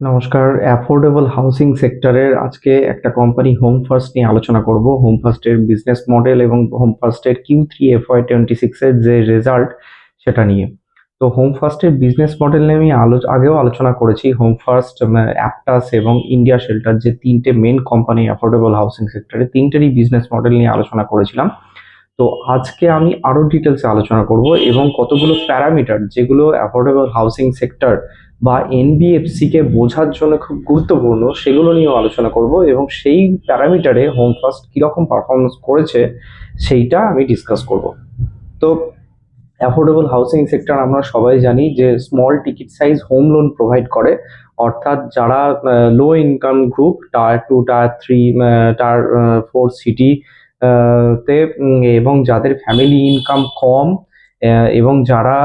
নমস্কার। Affordable housing সেক্টরের আজকে একটা কোম্পানি হোম ফার্স্ট নিয়ে আলোচনা করব। হোম ফার্স্টের বিজনেস মডেল এবং হোম ফার্স্টের Q3 FY26 এর যে রেজাল্ট সেটা নিয়ে। তো হোম ফার্স্টের বিজনেস মডেল নিয়ে আমি আগেও আলোচনা করেছি। হোম ফার্স্ট, অ্যাপটাস এবং ইন্ডিয়া শেল্টার যে তিনটে মেন কোম্পানি অ্যাফোর্ডেবল হাউসিং সেক্টরে, তিনটেরই বিজনেস মডেল নিয়ে আলোচনা করেছিলাম। তো আজকে আমি আরো ডিটেলসে আলোচনা করব এবং কতগুলো প্যারামিটার যেগুলো অ্যাফোর্ডেবল হাউসিং সেক্টর বা এনবিএফসি কে বোঝার জন্য খুব গুরুত্বপূর্ণ সেগুলো নিয়েও আলোচনা করব এবং সেই প্যারামিটারে হোম ফার্স্ট কিরকম পারফরমেন্স করেছে সেইটা আমি ডিসকাস করব। তো অ্যাফোর্ডেবল হাউসিং সেক্টর আমরা সবাই জানি যে small ticket size home loan provide করে, অর্থাৎ যারা লো income group, tyre 2, tyre 3, tyre 4 city তে এবং যাদের ফ্যামিলি ইনকাম কম, এবং যারা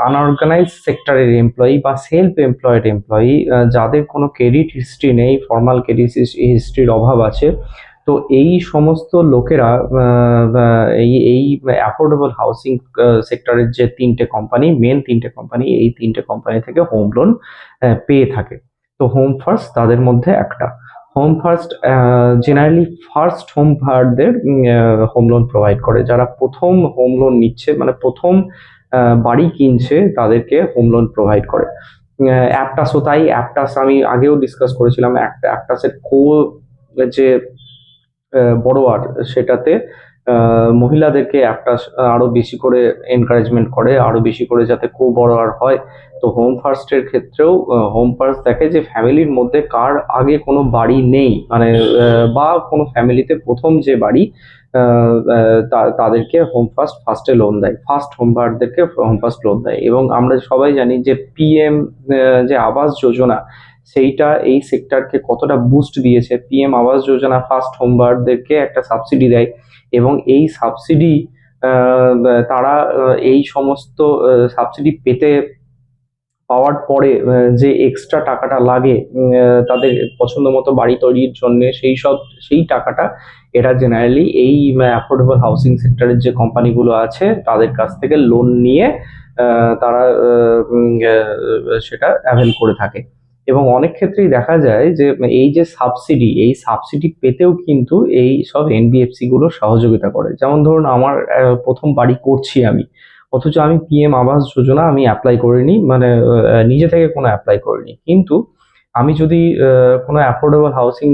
আনঅর্গানাইজ সেক্টরের এমপ্লয়ি বা সেলফ এমপ্লয়েড এমপ্লয়ি, যাদের কোনো ক্রেডিট হিস্ট্রি নেই, ফর্মাল ক্রেডিট হিস্ট্রির অভাব আছে। তো এই সমস্ত লোকেরা এই এই অ্যাফোর্ডেবল হাউসিং সেক্টরের যে তিনটে কোম্পানি, এই তিনটে কোম্পানি থেকে হোম লোন পেয়ে থাকে। তো হোম ফার্স্ট তাদের মধ্যে একটা। Home first generally first home বায়ারদের হোম লোন প্রোভাইড করে, যারা প্রথম হোম লোন নিচ্ছে, মানে প্রথম বাড়ি কিনছে, তাদেরকে হোম লোন প্রোভাইড করে। অ্যাপটাসও তাই। অ্যাপটাস আমি আগেও ডিসকাস করেছিলাম। অ্যাপটাসের যে বড়োয়ার, সেটাতে মহিলাদেরকে একটা আরো বেশি করে এনকারেজমেন্ট করে, আরো বেশি করে যাতে বড়োয়ার হয়। তো হোম ফার্স্টের ক্ষেত্রেও হোম ফার্স্ট দেখে যে ফ্যামিলির মধ্যে কার আগে কোনো বাড়ি নেই, মানে বা কোনো ফ্যামিলিতে প্রথম যে বাড়ি, তাদেরকে হোম ফার্স্ট ফার্স্টে লোন দেয়, ফার্স্ট হোম বায়ারদেরকে হোম ফার্স্ট লোন দেয়। এবং আমরা সবাই জানি যে পিএম যে আবাস যোজনা, সেইটা এই সেক্টরকে কতটা বুস্ট দিয়েছে। PM Awas Yojana first home বায়ারদেরকে একটা সাবসিডি দেয় এবং এই সাবসিডি তারা এই সমস্ত সাবসিডি পাওয়ার পরে যে এক্সট্রা টাকাটা লাগে তাদের পছন্দ মতো বাড়ি তৈরির জন্য, সেই টাকাটা এরা জেনারেলি এই অ্যাফোর্ডেবল হাউসিং সেক্টরের যে কোম্পানিগুলো আছে তাদের কাছ থেকে লোন নিয়ে তারা সেটা অ্যাভেল করে থাকে। এবং অনেক ক্ষেত্রেই দেখা যায় যে এই যে এই সাবসিডি পেতেও কিন্তু এই সব এনবিএফসি গুলো সহযোগিতা করে। যেমন ধরুন আমার প্রথম বাড়ি করছি আমি, অথচ আমি পিএম আবাস যোজনা আমি অ্যাপ্লাই করিনি, মানে নিজে থেকে কোনো অ্যাপ্লাই করিনি। কিন্তু আমি যদি কোনো অ্যাফোর্ডেবল হাউসিং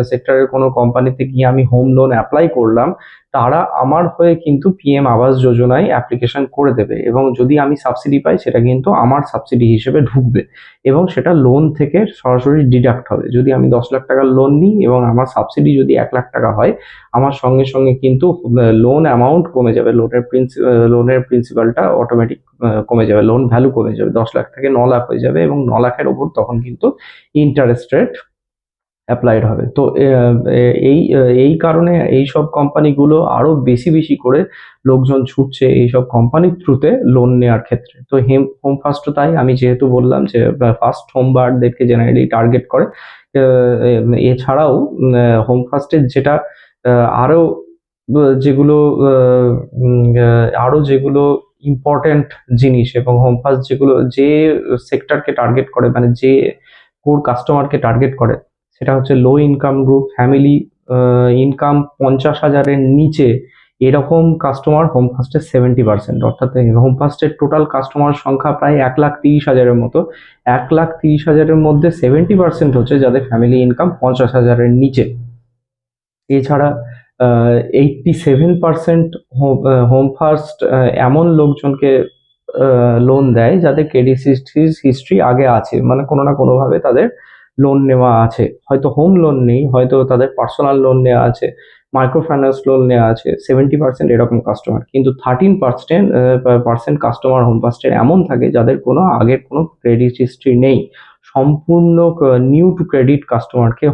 সেক্টরের কোনো কোম্পানিতে গিয়ে আমি হোম লোন অ্যাপ্লাই করলাম, তারা আমার হয়ে কিন্তু পিএম আবাস যোজনায় অ্যাপ্লিকেশন করে দেবে এবং যদি আমি সাবসিডি পাই সেটা কিন্তু আমার সাবসিডি হিসেবে ঢুকবে এবং সেটা লোন থেকে সরাসরি ডিডাক্ট হবে। যদি আমি 10 লাখ টাকার লোন নিই এবং আমার সাবসিডি যদি 1 লাখ টাকা হয়, আমার সঙ্গে সঙ্গে কিন্তু লোন অ্যামাউন্ট কমে যাবে, লোনের প্রিন্সিপালটা অটোমেটিক কমে যাবে, লোন ভ্যালু কমে যাবে, 10 লাখ থেকে 9 লাখ হয়ে যাবে এবং 9 লাখের ওপর তখন কিন্তু ইন্টারেস্ট রেট অ্যাপ্লাইড হবে। তো এই কারণে এইসব কোম্পানিগুলো আরো বেশি বেশি করে লোকজন ছুটছে এইসব কোম্পানির থ্রুতে লোন নেওয়ার ক্ষেত্রে। তো হোম ফার্স্টও তাই। আমি যেহেতু বললাম যে ফার্স্ট হোম বায়ারদেরকে জেনারেলি টার্গেট করে। এছাড়াও হোম ফার্স্টের যেটা আরো যেগুলো আরো যেগুলো ইম্পর্টেন্ট জিনিস, এবং হোম ফার্স্ট যে সেক্টরকে টার্গেট করে, মানে যে কোর কাস্টমারকে টার্গেট করে, সেটা হচ্ছে low income group, family income 50,000-এর নিচে। এরকম কাস্টমার হোম ফার্স্টের 70%, অর্থাৎ হোম ফার্স্টের টোটাল কাস্টমার সংখ্যা প্রায় 1,30,000-এর মতো। 1,30,000-এর মধ্যে 70% হচ্ছে যাদের ফ্যামিলি ইনকাম 50,000-এর নিচে। এছাড়া 87% হোম ফার্স্ট এমন লোকজনকে লোন দেয় যাদের ক্রেডিট হিস্ট্রি আগে আছে, মানে কোনো না কোনোভাবে তাদের লোন নেওয়া আছে, হয়তো হোম লোন নেই, হয়তো তাদের পার্সোনাল লোন নেওয়া আছে, মাইক্রো ফাইন্যান্স লোন নেওয়া আছে। 70% এরকম কাস্টমার, কিন্তু 13% কাস্টমার হোম ফার্স্টের এমন থাকে যাদের কোনো আগের কোনো ক্রেডিট হিস্ট্রি নেই। সম্পূর্ণ নিউ টু ক্রেডিট কাস্টমারকে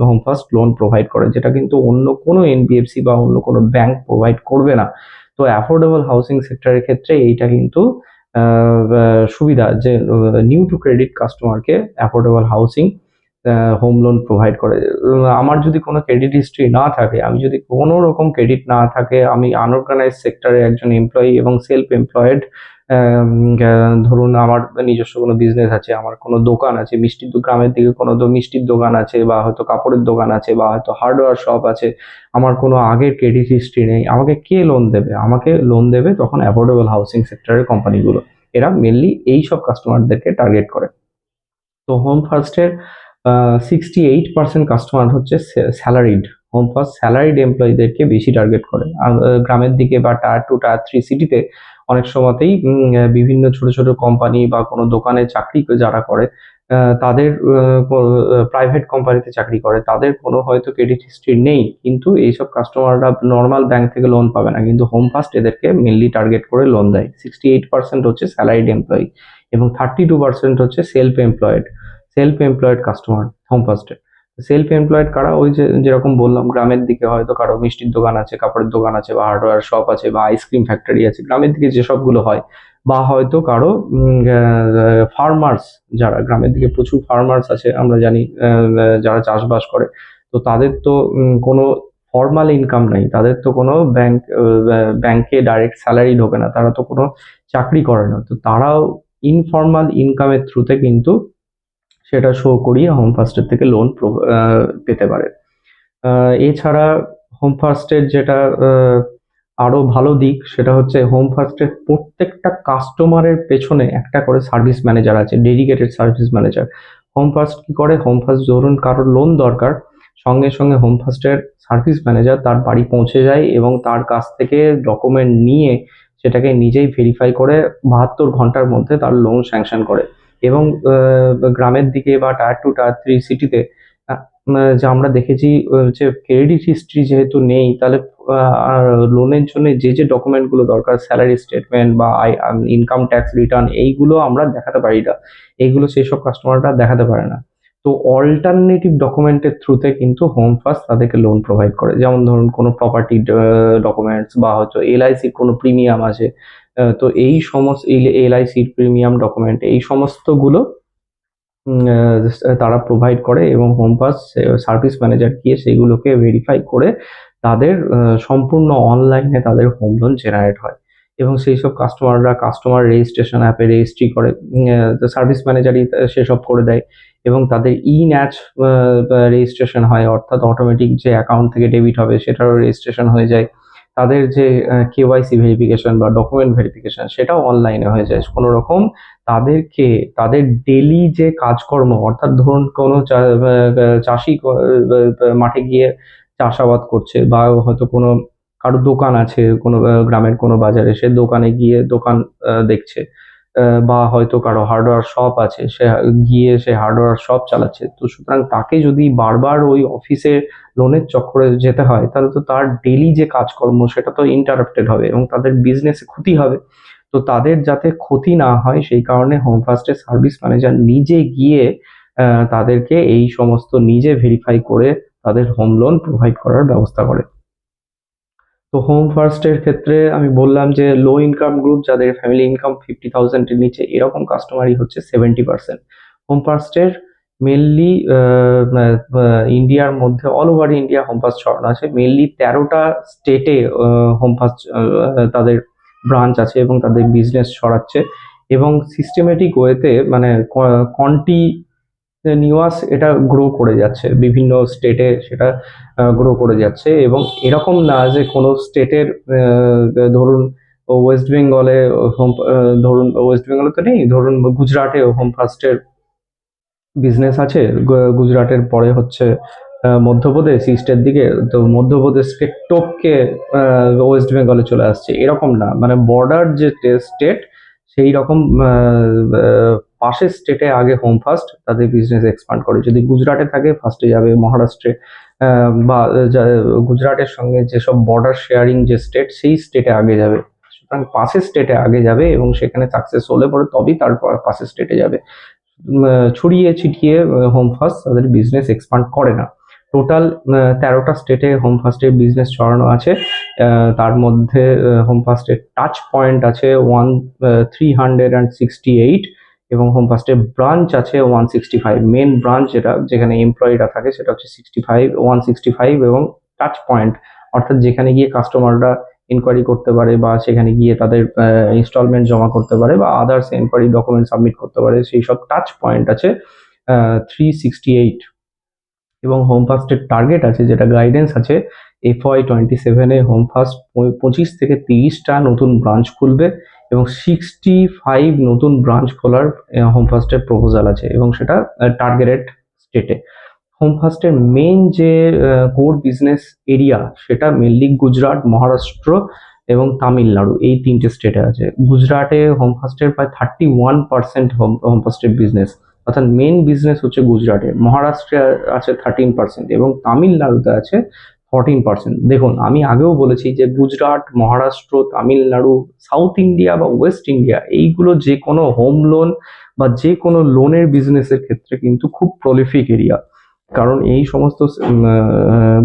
হোম ফার্স্ট লোন প্রোভাইড করে, যেটা কিন্তু অন্য কোনো এনবিএফসি বা অন্য কোনো ব্যাংক প্রোভাইড করবে না। তো অ্যাফোর্ডেবল হাউসিং সেক্টরের ক্ষেত্রে এইটা কিন্তু সুবিধা যে নিউ টু ক্রেডিট কাস্টমারকে affordable housing home loan provide করে। আমার যদি কোনো ক্রেডিট হিস্ট্রি না থাকে, আমি যদি কোনো রকম ক্রেডিট না থাকে, আমি আনঅর্গানাইজড সেক্টরে একজন এমপ্লয়ি এবং সেলফ এমপ্লয়েড, ধরুন আমার নিজস্ব কোনো বিজনেস আছে, আমার কোনো দোকান আছে, গ্রামের দিকে কোনো মিষ্টির দোকান আছে, বা হয়তো কাপড়ের দোকান আছে, বা হয়তো হার্ডওয়্যার শপ আছে, আমার কোনো আগের ক্রেডিট হিস্ট্রি নেই, আমাকে কে লোন দেবে? আমাকে লোন দেবে তখন অ্যাফোর্ডেবল হাউসিং সেক্টরের কোম্পানিগুলো। এরা মেনলি এই সব কাস্টমারদেরকে টার্গেট করে। তো হোম ফার্স্টের 68% কাস্টমার হচ্ছে স্যালারিড। হোম ফার্স্ট স্যালারিড এমপ্লয়ীদেরকে বেশি টার্গেট করে। আর গ্রামের দিকে বা টায়ার টু টায়ার থ্রি সিটিতে অনেক সময়তেই বিভিন্ন ছোট ছোট কোম্পানি বা কোনো দোকানে চাকরি যারা করে, তাদের প্রাইভেট কোম্পানিতে চাকরি করে, তাদের কোনো হয়তো ক্রেডিট হিস্ট্রি নেই, কিন্তু এইসব কাস্টমাররা নর্মাল ব্যাংক থেকে লোন পাবে না, কিন্তু হোম ফার্স্ট এদেরকে মেনলি টার্গেট করে লোন দেয়। 68% হচ্ছে স্যালারিড এমপ্লয়ি এবং 32% হচ্ছে সেলফ এমপ্লয়েড কাস্টমার হোম ফার্স্টে। সেলফ এমপ্লয়েড কারা? ওই যে যেরকম বললাম, গ্রামের দিকে হয়তো কারো মিষ্টির দোকান আছে, কাপড়ের দোকান আছে, বা হার্ডওয়্যার শপ আছে, বা আইসক্রিম ফ্যাক্টরি আছে, গ্রামের দিকে যে সবগুলো হয়। বা হয়তো কারো ফার্মার্স, যারা গ্রামের দিকে প্রচুর ফার্মার্স আছে আমরা জানি, যারা চাষবাস করে, তো তাদের তো কোনো ফর্মাল ইনকাম নাই, তাদের তো কোনো ব্যাংকে ডাইরেক্ট স্যালারি ঢোকে না, তারা তো কোনো চাকরি করে না, তো তারাও ইনফর্মাল ইনকামের থ্রুতে কিন্তু সেটা শো করিয়ে হোম ফার্স্টের থেকে লোন পেতে পারে। এছাড়া হোম ফার্স্টের যেটা আরো ভালো দিক, সেটা হচ্ছে হোম ফার্স্টের প্রত্যেকটা কাস্টমারের পেছনে একটা করে সার্ভিস ম্যানেজার আছে, dedicated service manager. Home first কি করে? হোম ফার্স্ট ধরুন কারোর লোন দরকার, সঙ্গে সঙ্গে হোম ফার্স্টের সার্ভিস ম্যানেজার তার বাড়ি পৌঁছে যায় এবং তার কাছ থেকে ডকুমেন্ট নিয়ে সেটাকে নিজেই ভেরিফাই করে 72 ঘন্টার মধ্যে তার লোন স্যাংশন করে। এবং গ্রামের দিকে বা টায়ার টু টায়ার থ্রি সিটিতে যে আমরা দেখেছি, যে ক্রেডিট হিস্ট্রি যেহেতু নেই, তাহলে লোনের জন্য যে যে ডকুমেন্টগুলো দরকার, স্যালারি স্টেটমেন্ট বা ইনকাম ট্যাক্স রিটার্ন, এইগুলো আমরা দেখাতে পারি না, এইগুলো সেই সব কাস্টমাররা দেখাতে পারে না। তো অল্টারনেটিভ ডকুমেন্টের থ্রুতে কিন্তু হোম ফার্স্ট তাদেরকে লোন প্রোভাইড করে। যেমন ধরুন কোনো প্রপার্টি ডকুমেন্টস, বা হয়তো এলআইসির কোনো প্রিমিয়াম আছে, তো এই সমস্ত এলআইসির প্রিমিয়াম ডকুমেন্ট, এই সমস্তগুলো তারা প্রোভাইড করে, এবং হোম ফার্স্ট সার্ভিস ম্যানেজার গিয়ে সেগুলোকে ভেরিফাই করে তাদের সম্পূর্ণ অনলাইনে তাদের হোম লোন জেনারেট হয়। এবং সেই সব কাস্টমাররা কাস্টমার রেজিস্ট্রেশন অ্যাপে রেজিস্ট্রি করে, সার্ভিস ম্যানেজারই সেসব করে দেয়, এবং তাদের ই ন্যাচ রেজিস্ট্রেশন হয়, অর্থাৎ অটোমেটিক যে অ্যাকাউন্ট থেকে ডেবিট হবে সেটারও রেজিস্ট্রেশন হয়ে যায়। তাদের যে কেওয়াইসি ভেরিফিকেশন বা ডকুমেন্ট ভেরিফিকেশন সেটাও অনলাইনে হয়ে যায়। কোনো রকম তাদেরকে তাদের ডেইলি যে কাজকর্ম, অর্থাৎ ধরুন কোনো চাষি মাঠে গিয়ে চাষাবাদ করছে, বা হয়তো কোনো কারো দোকান আছে কোনো গ্রামের কোনো বাজারে, সে দোকানে গিয়ে দোকান দেখছে, বা হয়তো কারো হার্ডওয়্যার শপ আছে, সে গিয়ে সে হার্ডওয়্যার শপ চালাচ্ছে, তো সুতরাং তাকে যদি বারবার ওই অফিসে লোনের চক্করে যেতে হয়, তাহলে তো তার ডেইলি যে কাজকর্ম সেটা তো ইন্টারাপ্টেড হবে এবং তাদের বিজনেসে ক্ষতি হবে। তো তাদের যাতে ক্ষতি না হয় সেই কারণে হোম ফার্স্টের সার্ভিস ম্যানেজার নিজে গিয়ে তাদেরকে এই সমস্ত নিজে ভেরিফাই করে তাদের হোম লোন প্রোভাইড করার ব্যবস্থা করে। তো হোম ফার্স্টের ক্ষেত্রে আমি বললাম যে লো ইনকাম গ্রুপ, যাদের ফ্যামিলি ইনকাম 50,000 এর নিচে, এরকম কাস্টমারই হচ্ছে 70%। হোম ফার্স্টের মেনলি ইন্ডিয়ার মধ্যে all over India home first ছড়ানো আছে, মেনলি 13টা স্টেটে হোম ফার্স্ট তাদের ব্রাঞ্চ আছে এবং তাদের বিজনেস ছড়াচ্ছে, এবং সিস্টেমেটিক ওয়েতে মানে কন্টিনিউয়াস এটা গ্রো করে যাচ্ছে, বিভিন্ন স্টেটে সেটা গ্রো করে যাচ্ছে। এবং এরকম না যে কোনো স্টেটের, ধরুন ওয়েস্ট বেঙ্গলে হোম, ধরুন ওয়েস্ট বেঙ্গলে তো নেই, ধরুন গুজরাটে হোম ফার্স্টের বিজনেস আছে, গুজরাটের পরে হচ্ছে মধ্যপ্রদেশ ইস্টের দিকে, তো মধ্যপ্রদেশ থেকে টপকে ওয়েস্ট বেঙ্গলে চলে আসছে, এরকম না, মানে বর্ডার যে স্টেট সেই রকম পাশের স্টেটে আগে হোম ফার্স্ট তাদের বিজনেস এক্সপান্ড করে। যদি গুজরাটে থাকে ফার্স্টে যাবে মহারাষ্ট্রে, বা গুজরাটের সঙ্গে যেসব বর্ডার শেয়ারিং যে স্টেট, সেই স্টেটে আগে যাবে। সুতরাং পাশের স্টেটে আগে যাবে এবং সেখানে সাকসেস হলে পরে তবেই তারপর পাশের স্টেটে যাবে। ছড়িয়ে ছিটিয়ে হোম ফার্স্ট তাদের বিজনেস এক্সপান্ড করে না। টোটাল 13টা স্টেটে হোম ফার্স্টের বিজনেস ছড়ানো আছে। তার মধ্যে হোম ফার্স্টের টাচ পয়েন্ট আছে 368, এবং হোম ফার্স্টের ব্রাঞ্চ আছে 165, মেন ব্রাঞ্চ যেখানে এমপ্লয়িরা থাকে সেটা হচ্ছে 165 এবং টাচ পয়েন্ট অর্থাৎ যেখানে গিয়ে কাস্টমাররা ইনকোয়ারি করতে পারে বা সেখানে গিয়ে তাদের ইনস্টলমেন্ট জমা করতে পারে বা আদার্স এনকোয়ারি ডকুমেন্ট সাবমিট করতে পারে, সেই সব টাচ পয়েন্ট আছে 368। এবং হোম ফার্স্টের টার্গেট আছে, যেটা গাইডেন্স আছে, FY27-এ হোম ফার্স্ট 25 থেকে 30টা নতুন ব্রাঞ্চ খুলবে এবং 65 নতুন ব্রাঞ্চ খোলার হোম ফার্স্টের প্রপোজাল আছে এবং সেটা টার্গেটেড স্টেটে। হোম ফার্স্টের মেন যে কোর বিজনেস এরিয়া সেটা মেনলি গুজরাট, মহারাষ্ট্র এবং তামিলনাড়ু, এই 3টে স্টেটে আছে। গুজরাটে হোম ফার্স্টের প্রায় 31% হোম ফার্স্টের বিজনেস, অর্থাৎ মেন বিজনেস হচ্ছে গুজরাটে। মহারাষ্ট্রে আছে 13% এবং তামিলনাড়ুতে আছে 14%। দেখুন, আমি আগেও বলেছি যে গুজরাট, মহারাষ্ট্র, তামিলনাড়ু, সাউথ ইন্ডিয়া বা ওয়েস্ট ইন্ডিয়া, এইগুলো যে কোনো হোম লোন বা যে কোনো লোনের বিজনেসের ক্ষেত্রে কিন্তু খুব প্রলিফিক এরিয়া, কারণ এই সমস্ত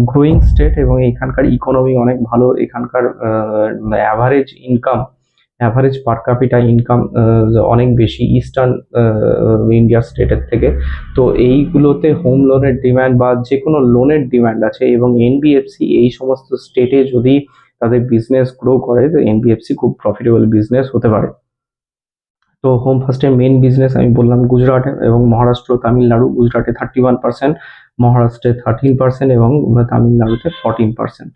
গ্রোয়িং স্টেট এবং এখানকার ইকোনমি অনেক ভালো। এখানকার অ্যাভারেজ পার ক্যাপিটা ইনকাম অনেক বেশি ইস্টার্ন ইন্ডিয়া স্টেটের থেকে। তো এইগুলোতে হোম লোনের ডিমান্ড বা যে কোনো লোনের ডিমান্ড আছে এবং এনবিএফসি এই সমস্ত স্টেটে যদি তাদের বিজনেস গ্রো করে, তো এনবিএফসি খুব প্রফিটেবল বিজনেস হতে পারে। তো হোম ফার্স্টের মেন বিজনেস আমি বললাম গুজরাট এবং মহারাষ্ট্র, তামিলনাড়ু। গুজরাটে 31%, মহারাষ্ট্রে 13% এবং তামিলনাড়ুতে 14%।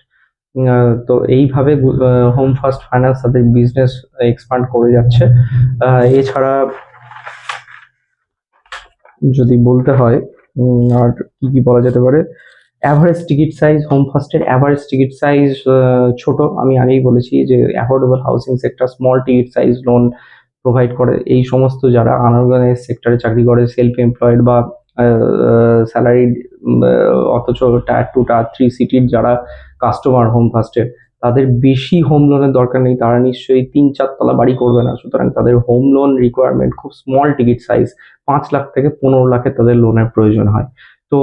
তো এইভাবে হোম ফার্স্ট ফাইন্যান্স তাদের বিজনেস এক্সপান্ড করে যাচ্ছে। এছাড়া যদি বলতে হয় আর কি কি বলা যেতে পারে, অ্যাভারেজ টিকিট সাইজ, হোম ফার্স্টের অ্যাভারেজ টিকিট সাইজ ছোট। আমি আগেই বলেছি যে affordable housing sector small ticket size loan provide করে। এই সমস্ত যারা আনঅর্গানাইজ সেক্টরে চাকরি করে, সেলফ এমপ্লয়েড বা স্যালারিড, অথচ টায়ার 2 টায়ার 3 সিটির যারা কাস্টমার হোম ফার্স্টের, তাদের বেশি হোম লোনের দরকার নেই। তারা নিশ্চয়ই 3-4 তলা বাড়ি করবে না, সুতরাং তাদের হোম লোন রিকোয়ারমেন্ট খুব স্মল টিকিট সাইজ, 5 লাখ থেকে 15 লাখের তাদের লোনের প্রয়োজন হয়। তো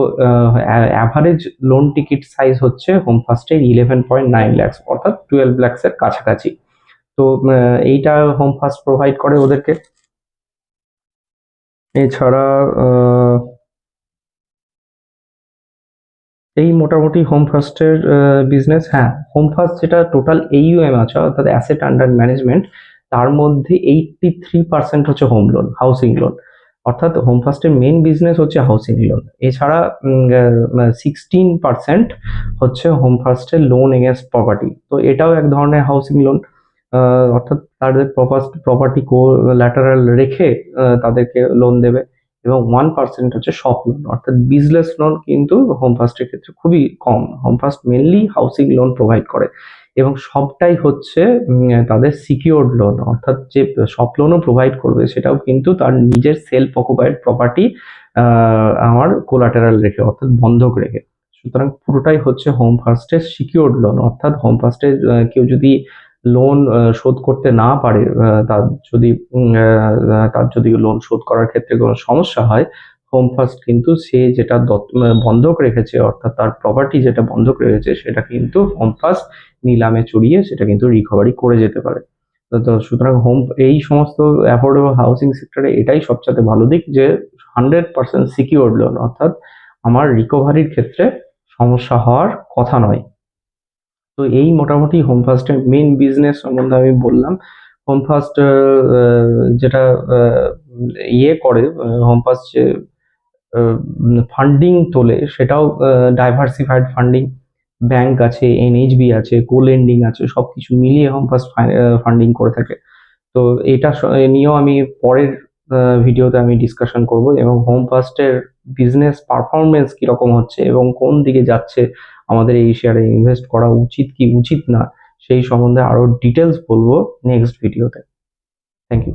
অ্যাভারেজ লোন টিকিট সাইজ হচ্ছে হোম ফার্স্টের 11.9 lakhs, অর্থাৎ 12 lakhs এর কাছাকাছি। তো এইটা হোম ফার্স্ট প্রোভাইড করে ওদেরকে। এছাড়া এই মোটামুটি হোম ফার্স্টের বিজনেস। হ্যাঁ, হোম ফার্স্ট যেটা টোটাল AUM আছে, অর্থাৎ অ্যাসেট আন্ডার ম্যানেজমেন্ট, তার মধ্যে 83% হচ্ছে হোম লোন, হাউসিং লোন। অর্থাৎ হোম ফার্স্টের মেন বিজনেস হচ্ছে হাউসিং লোন। এছাড়া 16% হচ্ছে হোম ফার্স্টের লোন এগেনস্ট প্রপার্টি। তো এটাও এক ধরনের হাউসিং লোন, অর্থাৎ তাদের প্রপার্টি কোল্যাটারাল রেখে তাদেরকে লোন দেবে। এবং 1% হচ্ছে শপ লোন, অর্থাৎ বিজনেস লোন কিন্তু হোম ফার্স্টের ক্ষেত্রে খুবই কম। Home first mainly housing loan provide করে এবং সবটাই হচ্ছে তাদের সিকিউরড লোন, অর্থাৎ যে শপ লোনও প্রোভাইড করবে সেটাও কিন্তু তার নিজের সেলফ অকুপাইড প্রপার্টি আমার কোলাটেরাল রেখে, অর্থাৎ বন্ধক রেখে। সুতরাং পুরোটাই হচ্ছে হোম ফার্স্টের সিকিউরড লোন। অর্থাৎ হোম ফার্স্টের কেউ যদি লোন শোধ করতে না পারে, তার যদি লোন শোধ করার ক্ষেত্রে কোনো সমস্যা হয়, হোম ফার্স্ট কিন্তু সে যেটা বন্ধক রেখেছে, অর্থাৎ তার প্রপার্টি যেটা বন্ধক রেখেছে, সেটা কিন্তু হোম ফার্স্ট নিলামে চড়িয়ে সেটা কিন্তু রিকভারি করে যেতে পারে। তো সুতরাং এই সমস্ত অ্যাফোর্ডেবল হাউসিং সেক্টরে এটাই সবচেয়ে ভালো দিক যে 100% সিকিউরড লোন, অর্থাৎ আমার রিকভারির ক্ষেত্রে সমস্যা হওয়ার কথা নয়। তো এই মোটামুটি হোম ফার্স্টের মেন বিজনেস সম্বন্ধে আমি বললাম। হোম ফার্স্ট যেটা করে, হোম ফার্স্ট যে ফান্ডিং তোলে সেটাও ডাইভার্সিফাইড ফান্ডিং। ব্যাংক আছে, NHB আছে, কো-লেন্ডিং আছে, সবকিছু মিলিয়ে হোম ফার্স্ট ফান্ডিং করে থাকে। তো এটা নিয়েও আমি পরের ভিডিওতে আমি ডিসকাশন করব এবং হোম ফার্স্টের বিজনেস পারফরমেন্স কিরকম হচ্ছে এবং কোন দিকে যাচ্ছে, আমাদের এই শেয়ারে ইনভেস্ট করা উচিত কি উচিত না, সেই সম্বন্ধে আরো ডিটেলস বলবো নেক্সট ভিডিওতে। Thank you.